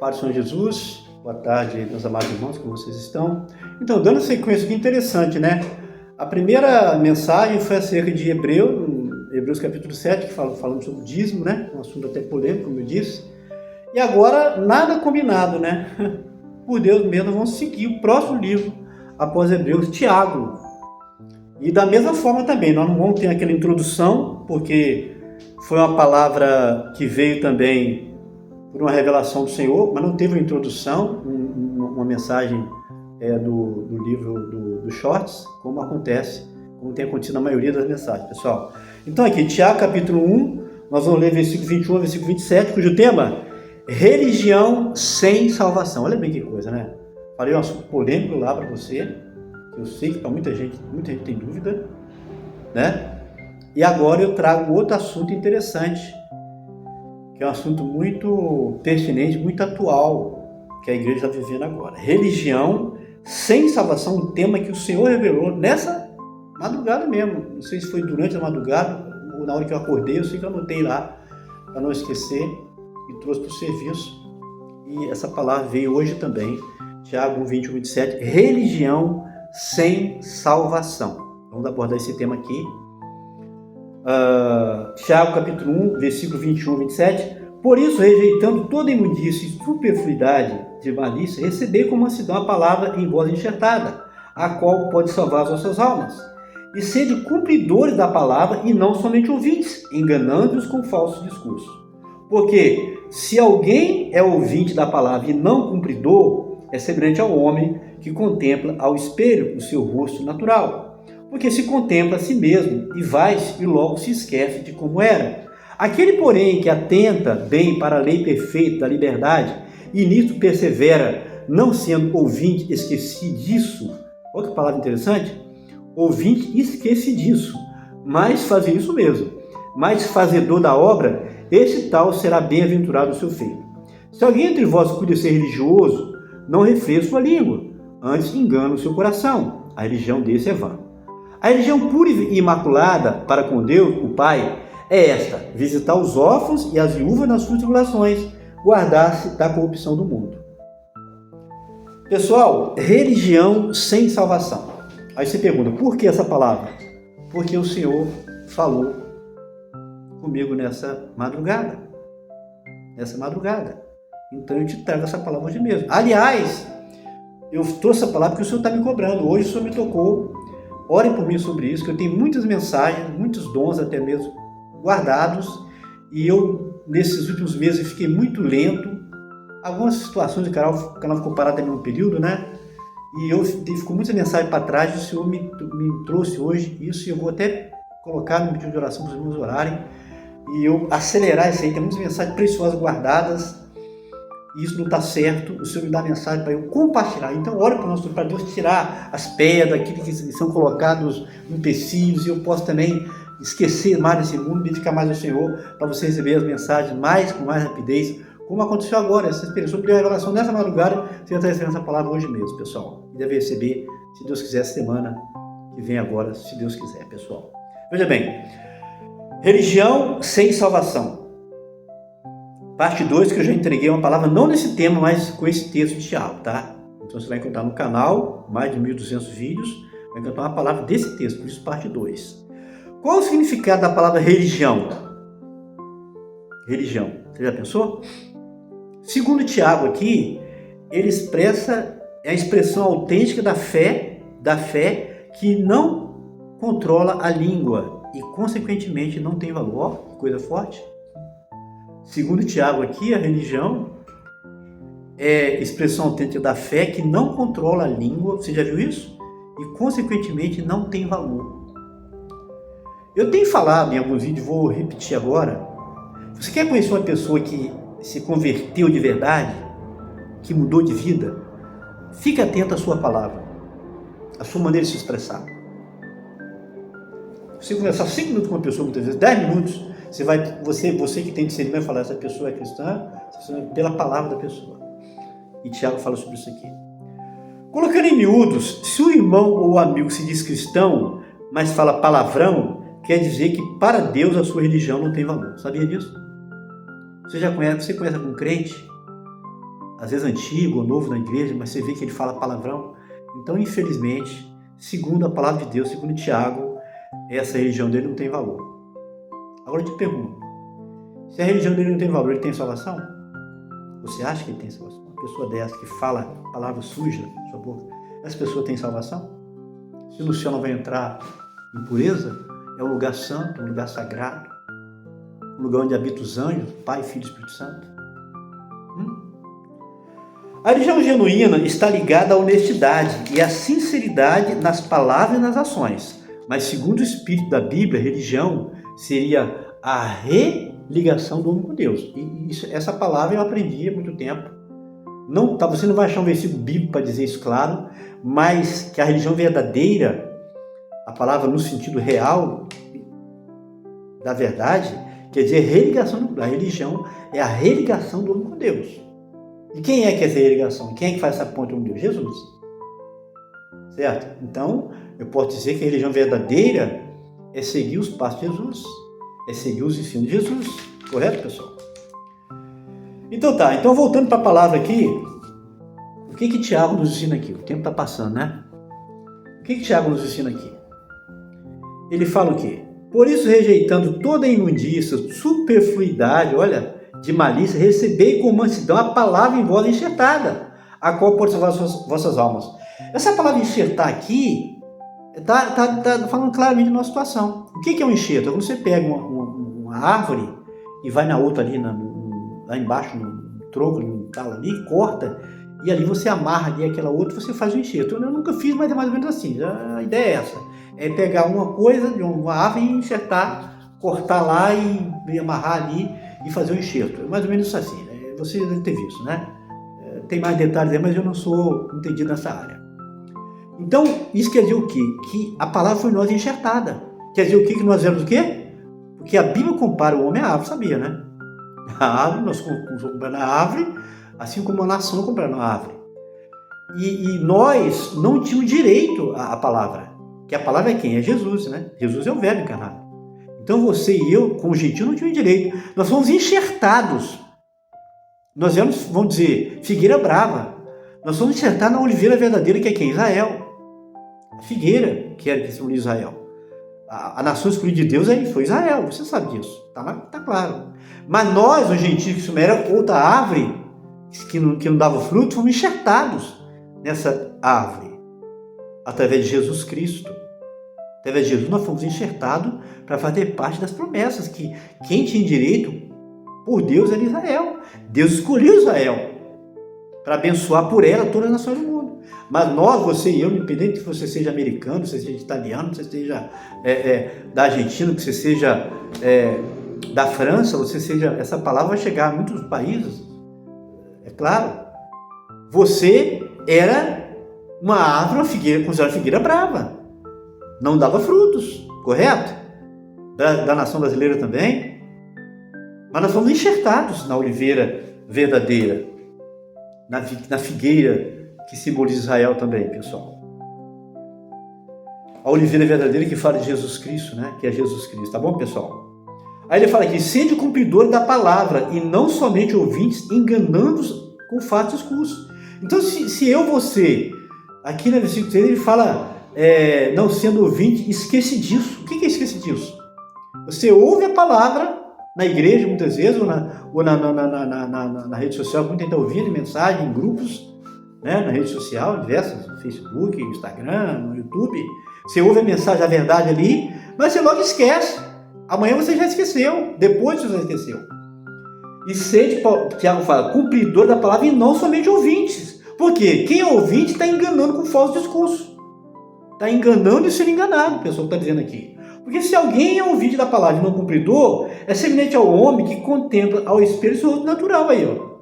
Paz do Senhor Jesus, boa tarde, meus amados irmãos, como vocês estão? Então, dando sequência aqui, interessante, né? A primeira mensagem foi acerca de Hebreus capítulo 7, que falando sobre o dízimo, né? Um assunto até polêmico, como eu disse. E agora, nada combinado, né? Por Deus mesmo, vamos seguir o próximo livro após Hebreus, Tiago. E da mesma forma também, nós não vamos ter aquela introdução, porque foi uma palavra que veio também por uma revelação do Senhor, mas não teve uma introdução, uma mensagem do livro do Shorts, como tem acontecido na maioria das mensagens, pessoal. Então aqui, Tiago capítulo 1, nós vamos ler versículo 21 a versículo 27, cujo tema, religião sem salvação. Olha bem que coisa, né? Falei um assunto polêmico lá para você, que eu sei que para muita gente tem dúvida, né? E agora eu trago outro assunto interessante, que é um assunto muito pertinente, muito atual, que a igreja está vivendo agora. Religião sem salvação, um tema que o Senhor revelou nessa madrugada mesmo. Não sei se foi durante a madrugada ou na hora que eu acordei, eu sei que eu anotei lá, para não esquecer, e trouxe para o serviço. E essa palavra veio hoje também, Tiago 1, 21, 27, religião sem salvação. Vamos abordar esse tema aqui. Tiago capítulo 1, versículo 21 a 27. Por isso, rejeitando toda imundícia e superfluidade de malícia, recebei como mansidão a palavra em voz enxertada, a qual pode salvar as vossas almas. E sede cumpridores da palavra e não somente ouvintes, enganando-os com falsos discursos. Porque se alguém é ouvinte da palavra e não cumpridor, é semelhante ao homem que contempla ao espelho o seu rosto natural. Porque se contempla a si mesmo e vai-se e logo se esquece de como era. Aquele, porém, que atenta bem para a lei perfeita da liberdade e nisto persevera, não sendo ouvinte esquecidiço, olha que palavra interessante, ouvinte esquecidiço, mas fazer isso mesmo, mas fazedor da obra, esse tal será bem-aventurado o seu feito. Se alguém entre vós cuida ser religioso, não refreia sua língua, antes engana o seu coração, a religião desse é vã. A religião pura e imaculada para com Deus, o Pai, é esta: visitar os órfãos e as viúvas nas suas tribulações, guardar-se da corrupção do mundo. Pessoal, religião sem salvação. Aí você pergunta, por que essa palavra? Porque o Senhor falou comigo nessa madrugada. Então eu te trago essa palavra hoje mesmo. Aliás, eu trouxe essa palavra porque o Senhor está me cobrando. Hoje o Senhor me tocou. Orem por mim sobre isso, que eu tenho muitas mensagens, muitos dons até mesmo guardados, e eu, nesses últimos meses, fiquei muito lento. Algumas situações, o canal ficou parado também um período, né? E ficou muita mensagem para trás, e o Senhor me trouxe hoje isso, e eu vou até colocar no pedido de oração para os irmãos orarem, e eu acelerar isso aí. Tem muitas mensagens preciosas guardadas, e isso não está certo. O Senhor me dá mensagem para eu compartilhar. Então, ore para Deus tirar as pedras, aquilo que são colocados empecilhos, e eu posso também esquecer mais desse mundo, dedicar mais ao Senhor, para você receber as mensagens com mais rapidez, como aconteceu agora. Essa experiência, eu dei a revelação nessa madrugada, você já está recebendo essa palavra hoje mesmo, pessoal. E deve receber, se Deus quiser, semana que vem agora, se Deus quiser, pessoal. Veja bem, religião sem salvação. Parte 2, que eu já entreguei uma palavra, não nesse tema, mas com esse texto de Tiago, tá? Então você vai encontrar no canal, mais de 1.200 vídeos, vai encontrar uma palavra desse texto, por isso parte 2. Qual o significado da palavra religião? Religião, você já pensou? Segundo Tiago aqui, ele expressa a expressão autêntica da fé que não controla a língua e, consequentemente, não tem valor. Ó, que coisa forte. Segundo Tiago aqui, a religião é expressão autêntica da fé que não controla a língua, você já viu isso? E, consequentemente, não tem valor. Eu tenho falado em alguns vídeos, vou repetir agora. Você quer conhecer uma pessoa que se converteu de verdade, que mudou de vida? Fique atento à sua palavra, à sua maneira de se expressar. Você conversar 5 minutos com uma pessoa, muitas vezes 10 minutos, você que tem discernimento, vai falar: essa pessoa é cristã, pela palavra da pessoa. E Tiago fala sobre isso aqui. Colocando em miúdos, se o irmão ou o amigo se diz cristão, mas fala palavrão, quer dizer que para Deus a sua religião não tem valor. Sabia disso? Você conhece algum crente às vezes antigo ou novo na igreja, mas você vê que ele fala palavrão. Então, infelizmente, segundo a palavra de Deus, segundo Tiago, essa religião dele não tem valor. Agora eu te pergunto, se a religião dele não tem valor, ele tem salvação? Você acha que ele tem salvação? Uma pessoa dessa que fala palavra suja na sua boca, essa pessoa tem salvação? Se no céu não vai entrar impureza, é um lugar santo, um lugar sagrado, um lugar onde habitam os anjos, Pai, Filho e Espírito Santo. A religião genuína está ligada à honestidade e à sinceridade nas palavras e nas ações. Mas segundo o espírito da Bíblia, a religião seria a religação do homem com Deus. E essa palavra eu aprendi há muito tempo. Você não vai achar um versículo bíblico para dizer isso, claro, mas que a religião verdadeira, a palavra no sentido real da verdade, quer dizer religação. A religião é a religação do homem com Deus. E quem é que é essa religação? Quem é que faz essa ponte com Deus? Jesus. Certo? Então, eu posso dizer que a religião verdadeira é seguir os passos de Jesus, é seguir os ensinos de Jesus. Correto, pessoal? Então tá, voltando para a palavra aqui, o que Tiago nos ensina aqui? O tempo está passando, né? O que Tiago nos ensina aqui? Ele fala o quê? Por isso, rejeitando toda imundícia, superfluidade, olha, de malícia, recebei com mansidão a palavra em voz enxertada, a qual pode salvar vossas almas. Essa palavra enxertar aqui está falando claramente de uma situação. O que é um enxerto? É quando você pega uma árvore e vai na outra ali, lá embaixo, no tronco, no talo ali, corta, e ali você amarra ali aquela outra, você faz um enxerto. Eu nunca fiz, mas é mais ou menos assim. A ideia é essa. É pegar uma coisa de uma árvore e enxertar, cortar lá e amarrar ali e fazer um enxerto. É mais ou menos assim. Você deve ter visto, né? Tem mais detalhes aí, mas eu não sou entendido nessa área. Então, isso quer dizer o quê? Que a palavra foi em nós enxertada. Quer dizer o quê? Que nós éramos o quê? Porque a Bíblia compara o homem à árvore, sabia, né? A árvore, nós compramos a árvore, assim como a nação comprando a árvore. E nós não tínhamos direito à palavra. Que a palavra é quem? É Jesus, né? Jesus é o Verbo encarnado. Então você e eu, como gentil, não tínhamos direito. Nós fomos enxertados. Nós éramos, vamos dizer, figueira brava. Nós fomos enxertados na oliveira verdadeira, que é quem? Israel. A figueira, que era que simboliza Israel. A nação escolhida de Deus foi Israel, você sabe disso. Tá claro. Mas nós, os gentios, que era outra árvore, que não dava fruto, fomos enxertados nessa árvore. Através de Jesus Cristo. Através de Jesus nós fomos enxertados para fazer parte das promessas, que quem tinha direito por Deus era Israel. Deus escolheu Israel para abençoar por ela todas as nações do mundo. Mas nós, você e eu, independente que você seja americano, que você seja italiano, que você seja da Argentina, que você seja da França, essa palavra vai chegar a muitos países, é claro. Você era uma árvore, uma figueira, considerada figueira brava. Não dava frutos, correto? Da nação brasileira também. Mas nós fomos enxertados na oliveira verdadeira, na figueira que simboliza Israel também, pessoal. A oliveira verdadeira que fala de Jesus Cristo, né? Que é Jesus Cristo, tá bom, pessoal? Aí ele fala aqui, sede cumpridor da palavra e não somente ouvintes, enganando-os com fatos escusos. Então, se eu, você, aqui no versículo 3, ele fala, não sendo ouvinte, esquece disso. O que é esquece disso? Você ouve a palavra na igreja, muitas vezes, ou na rede social, muita gente está ouvindo mensagem em grupos, né, na rede social, diversas, no Facebook, no Instagram, no YouTube. Você ouve a mensagem, a verdade ali, mas você logo esquece. Amanhã você já esqueceu, depois você já esqueceu. E sede, Tiago fala, cumpridor da palavra e não somente ouvintes. Por quê? Quem é ouvinte está enganando com falso discurso. Está enganando e sendo enganado, o pessoal está dizendo aqui. Porque se alguém é ouvinte da palavra e não cumpridor, é semelhante ao homem que contempla ao espelho seu rosto natural aí, ó.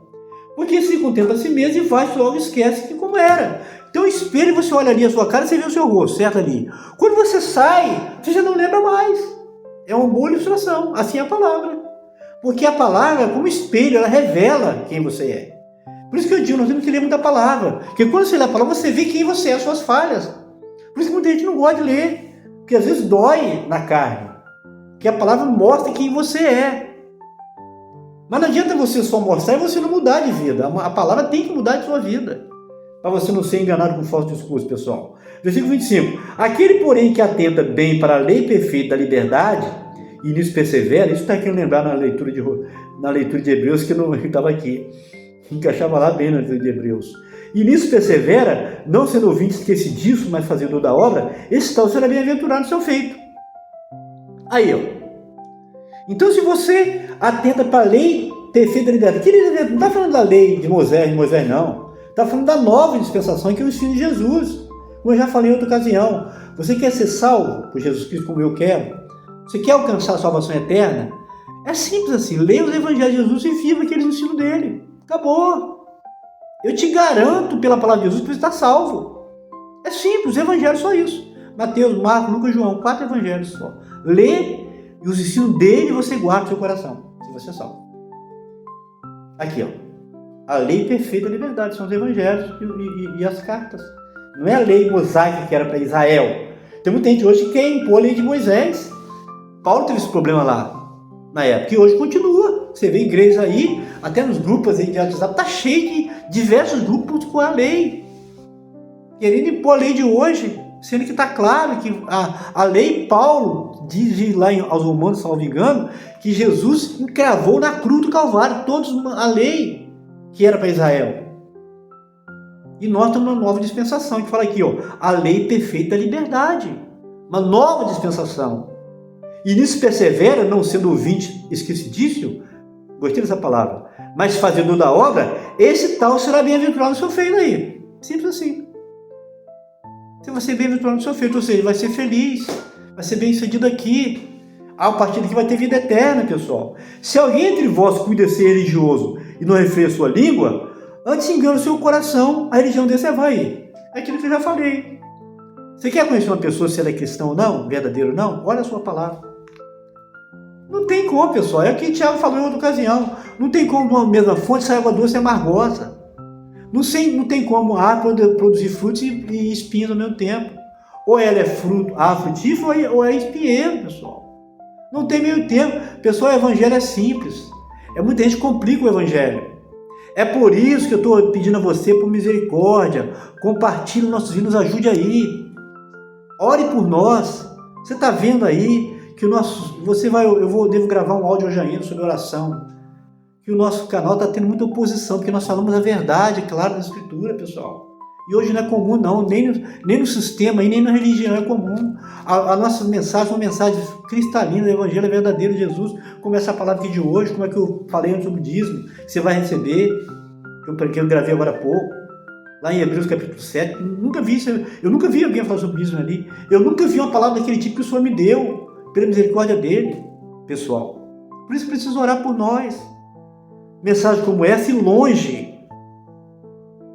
Porque se contempla a si mesmo e vai, logo esquece que como era. Então o espelho, você olha ali a sua cara e você vê o seu rosto, certo ali. Quando você sai, você já não lembra mais. É uma boa ilustração, assim é a palavra. Porque a palavra, como espelho, ela revela quem você é. Por isso que eu digo, nós temos que ler muita palavra. Porque quando você lê a palavra, você vê quem você é, as suas falhas. Por isso que muita gente não gosta de ler. Porque às vezes dói na carne. Porque a palavra mostra quem você é. Mas não adianta você só mostrar e você não mudar de vida. A palavra tem que mudar de sua vida, para você não ser enganado com falso discurso, pessoal. Versículo 25. Aquele, porém, que atenta bem para a lei perfeita da liberdade, e nisso persevera, isso está querendo lembrar na leitura de Hebreus, que não estava aqui, encaixava lá bem na leitura de Hebreus. E nisso persevera, não sendo ouvinte esquecidiço, mas fazedor da obra, esse tal será bem-aventurado no seu feito. Aí, ó. Então, se você atenta para a lei perfeita da liberdade, não está falando da lei de Moisés, não. Está falando da nova dispensação, que é o ensino de Jesus. Como eu já falei em outra ocasião, você quer ser salvo por Jesus Cristo como eu quero? Você quer alcançar a salvação eterna? É simples assim, leia os evangelhos de Jesus e viva aqueles ensinos dele. Acabou. Eu te garanto pela palavra de Jesus que você está salvo. É simples, os evangelhos só isso. Mateus, Marcos, Lucas, João, 4 evangelhos só. Lê e os ensinos dele você guarda no seu coração, se você é salvo. Aqui, ó. A lei perfeita da liberdade são os evangelhos e as cartas. Não é a lei mosaica que era para Israel. Tem muita gente hoje que quer impor a lei de Moisés. Paulo teve esse problema lá, na época, e hoje continua. Você vê igrejas aí, até nos grupos aí de WhatsApp, está cheio de diversos grupos com a lei. Querendo impor a lei de hoje, sendo que está claro que a lei, Paulo diz lá aos Romanos, salvo engano, que Jesus encravou na cruz do Calvário todos a lei que era para Israel. E nós estamos numa nova dispensação, que fala aqui, ó, a lei perfeita da liberdade. Uma nova dispensação. E nisso persevera, não sendo ouvinte esquecidício, gostei dessa palavra, mas fazedor da obra, esse tal será bem-aventurado no seu feito aí. Simples assim. Você vai ser bem-aventurado no seu feito, ou seja, vai ser feliz, vai ser bem-sucedido aqui. A partir daqui vai ter vida eterna, pessoal. Se alguém entre vós cuida de ser religioso e não refreia sua língua, antes engana o seu coração, a religião desse é vai. É aquilo que eu já falei. Você quer conhecer uma pessoa se ela é cristã ou não, verdadeiro ou não? Olha a sua palavra. Não tem como, pessoal. É o que o Tiago falou em outra ocasião. Não tem como de uma mesma fonte sair água doce e amargosa. Não tem como a árvore produzir frutos e espinhos ao mesmo tempo. Ou ela é frutífera ou é espinheiro, pessoal. Não tem meio termo. Pessoal, o evangelho é simples. Muita gente complica o evangelho. É por isso que eu estou pedindo a você, por misericórdia, compartilhe nossos vídeos, nos ajude aí. Ore por nós. Você está vendo aí que devo gravar um áudio hoje ainda sobre oração. Que o nosso canal está tendo muita oposição, porque nós falamos a verdade, claro, da Escritura, pessoal. E hoje não é comum, não, nem no sistema, nem na religião é comum. A nossa mensagem é uma mensagem cristalina, do Evangelho verdadeiro de Jesus, como essa palavra aqui de hoje, como é que eu falei sobre o dízimo, que você vai receber, que eu gravei agora há pouco, lá em Hebreus capítulo 7, eu nunca vi alguém falar sobre dízimo ali, eu nunca vi uma palavra daquele tipo que o Senhor me deu, pela misericórdia dele, pessoal. Por isso precisa orar por nós. Mensagem como essa e longe.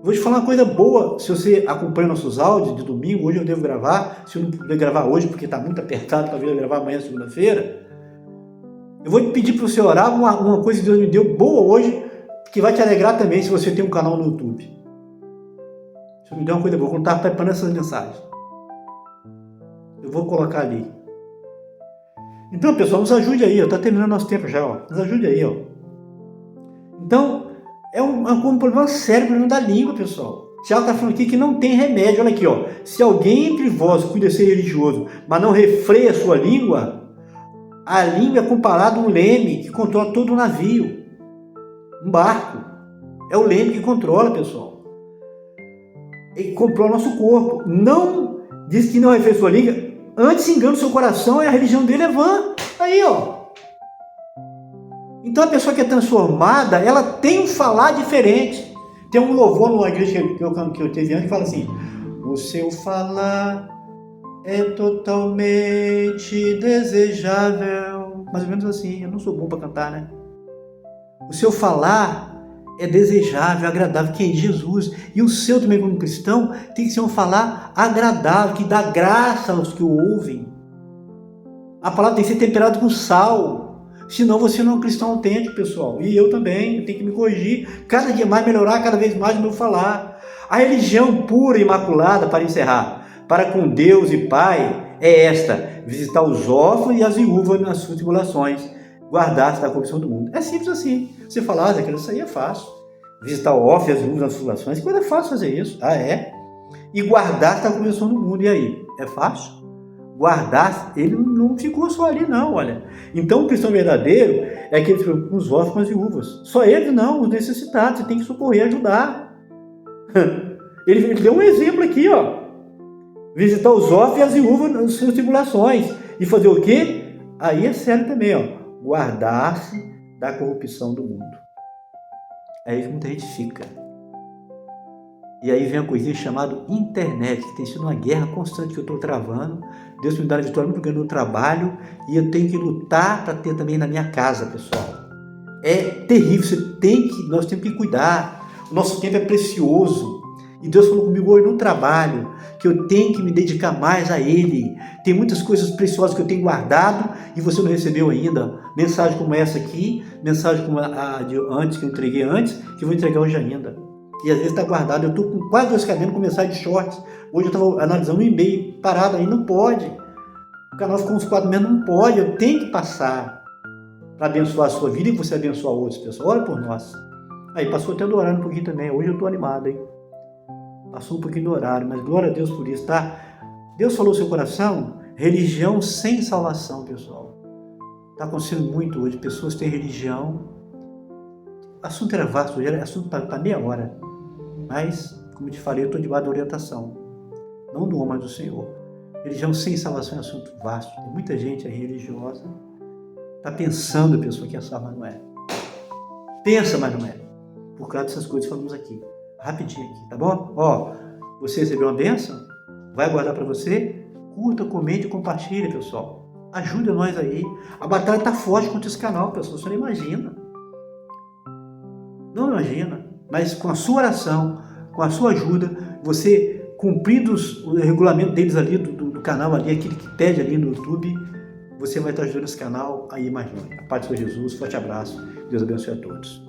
Vou te falar uma coisa boa, se você acompanha nossos áudios de domingo, hoje eu devo gravar, se eu não puder gravar hoje porque está muito apertado para vir gravar amanhã, segunda-feira, eu vou te pedir para você orar uma coisa que Deus me deu boa hoje, que vai te alegrar também se você tem um canal no YouTube. Isso me deu uma coisa boa, quando eu estava preparando essas mensagens. Eu vou colocar ali. Então, pessoal, nos ajude aí, está terminando nosso tempo já, ó. Nos ajude aí, ó. Então, é um problema sério, problema da língua, pessoal. Tiago está falando aqui que não tem remédio. Olha aqui, ó. Se alguém entre vós cuida de ser religioso, mas não refreia a sua língua, a língua é comparada a um leme que controla todo o navio. Um barco. É o leme que controla, pessoal. Ele controla o nosso corpo. Não diz que não refreia a sua língua, antes engana o seu coração e a religião dele é vã. Aí, ó. Então a pessoa que é transformada, ela tem um falar diferente. Tem um louvor numa igreja que eu tive antes que fala assim: o seu falar é totalmente desejável. Mais ou menos assim, eu não sou bom para cantar, né? O seu falar é desejável, agradável, que é Jesus. E o seu também como cristão tem que ser um falar agradável, que dá graça aos que o ouvem. A palavra tem que ser temperada com sal. Senão você não é um cristão autêntico, pessoal. E eu também, eu tenho que me corrigir. Cada dia mais melhorar, cada vez mais no meu falar. A religião pura e imaculada, para encerrar, para com Deus e Pai, é esta: visitar os órfãos e as viúvas nas suas tribulações, guardar-se da corrupção do mundo. É simples assim. Você fala, Zé, isso aí é fácil. Visitar o off, as uvas, as fundações, coisa fácil fazer isso. Ah, é? E guardar está começando no mundo. E aí? É fácil? Guardar, ele não ficou só ali, não, olha. Então, o cristão verdadeiro é aquele que fica com os órfãos e viúvas. Só ele não, os necessitados. Você tem que socorrer, ajudar. Ele deu um exemplo aqui, ó. Visitar os órfãos e as viúvas nas suas tribulações. E fazer o quê? Aí é sério também, ó. Guardar-se da corrupção do mundo. É aí que muita gente fica. E aí vem uma coisinha chamada internet, que tem sido uma guerra constante que eu estou travando. Deus me dá a vitória muito grande no trabalho e eu tenho que lutar para ter também na minha casa, pessoal. É terrível, nós temos que cuidar. O nosso tempo é precioso. E Deus falou comigo hoje no trabalho, que eu tenho que me dedicar mais a Ele. Tem muitas coisas preciosas que eu tenho guardado e você não recebeu ainda. Mensagem como essa aqui, mensagem como a de antes, que eu entreguei antes, que eu vou entregar hoje ainda. E às vezes está guardado. Eu estou com quase 2 cadernos com mensagem de shorts. Hoje eu estava analisando um e-mail parado aí, não pode. O canal ficou uns 4 meses, não pode. Eu tenho que passar para abençoar a sua vida e você abençoar outros, pessoal. Ora por nós. Aí passou até do horário um pouquinho também. Hoje eu estou animado, hein? Passou um pouquinho do horário, mas glória a Deus por isso, tá? Deus falou no seu coração, religião sem salvação, pessoal. Está acontecendo muito hoje, pessoas têm religião. O assunto era vasto, hoje era assunto para meia hora. Mas, como eu te falei, eu estou debaixo da orientação. Não do homem, mas do Senhor. Religião sem salvação é um assunto vasto. Tem muita gente aí religiosa. Está pensando, pessoa, que é salva, mas não é. Pensa, mas não é. Por causa dessas coisas que falamos aqui. Rapidinho aqui, tá bom? Ó, você recebeu uma bênção? Vai guardar para você? Curta, comente e compartilhe, pessoal. Ajuda nós aí. A batalha tá forte contra esse canal, pessoal. Você não imagina. Não imagina. Mas com a sua oração, com a sua ajuda, você cumprindo o regulamento deles ali, do canal ali, aquele que pede ali no YouTube, você vai estar ajudando esse canal a ir mais longe. A paz do Senhor Jesus. Forte abraço. Deus abençoe a todos.